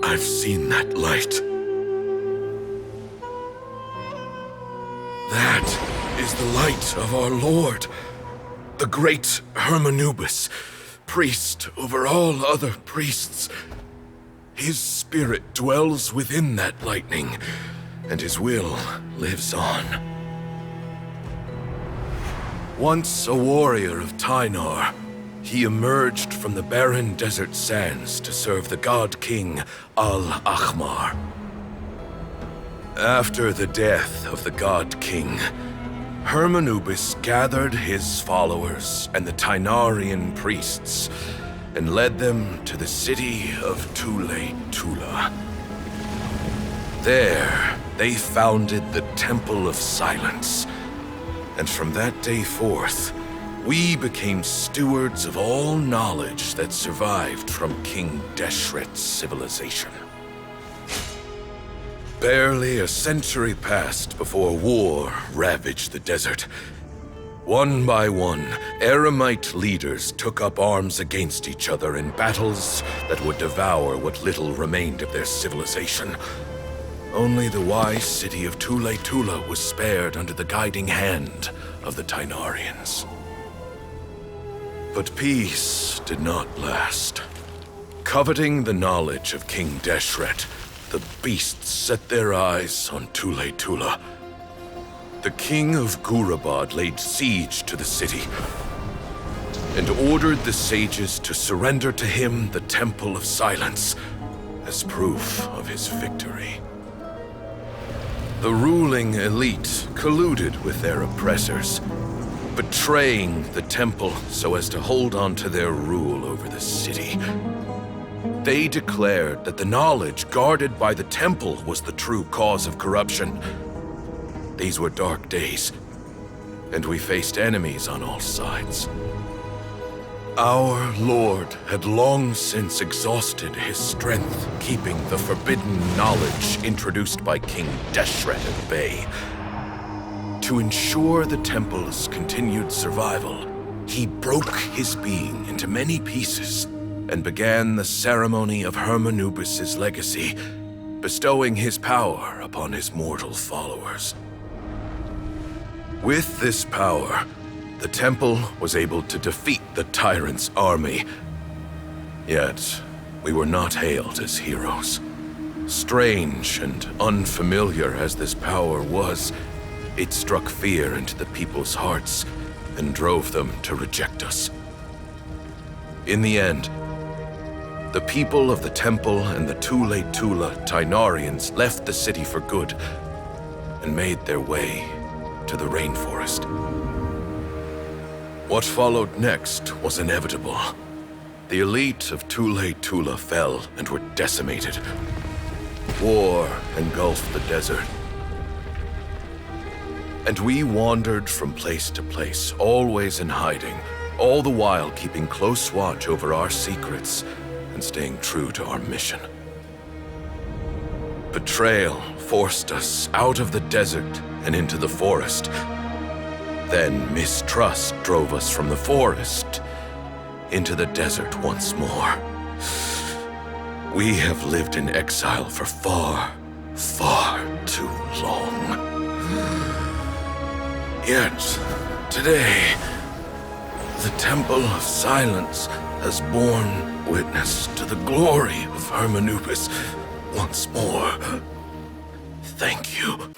I've seen that light. That is the light of our Lord, the great Hermanubis, priest over all other priests. His spirit dwells within that lightning, and his will lives on. Once a warrior of Tynar, he emerged from the barren desert sands to serve the god king Al-Ahmar. After the death of the god king, Hermanubis gathered his followers and the Tynarian priests and led them to the city of Tula. There, they founded the Temple of Silence, and from that day forth, we became stewards of all knowledge that survived from King Deshret's civilization. Barely a century passed before war ravaged the desert. One by one, Eremite leaders took up arms against each other in battles that would devour what little remained of their civilization. Only the wise city of Tula was spared under the guiding hand of the Tynarians. But peace did not last. Coveting the knowledge of King Deshret, the beasts set their eyes on Tula. The king of Gurabad laid siege to the city and ordered the sages to surrender to him the Temple of Silence as proof of his victory. The ruling elite colluded with their oppressors, betraying the temple so as to hold on to their rule over the city. They declared that the knowledge guarded by the temple was the true cause of corruption. These were dark days, and we faced enemies on all sides. Our Lord had long since exhausted his strength, keeping the forbidden knowledge introduced by King Deshret at bay. To ensure the temple's continued survival, he broke his being into many pieces and began the ceremony of Hermanubis' legacy, bestowing his power upon his mortal followers. With this power, the temple was able to defeat the tyrant's army. Yet, we were not hailed as heroes. Strange and unfamiliar as this power was, it struck fear into the people's hearts and drove them to reject us. In the end, the people of the temple and the Tula Tynarians left the city for good and made their way to the rainforest. What followed next was inevitable. The elite of Tula fell and were decimated. War engulfed the desert. And we wandered from place to place, always in hiding, all the while keeping close watch over our secrets and staying true to our mission. Betrayal forced us out of the desert and into the forest. Then mistrust drove us from the forest into the desert once more. We have lived in exile for far, far too long. Yet, today, the Temple of Silence has borne witness to the glory of Hermanubis once more. Thank you.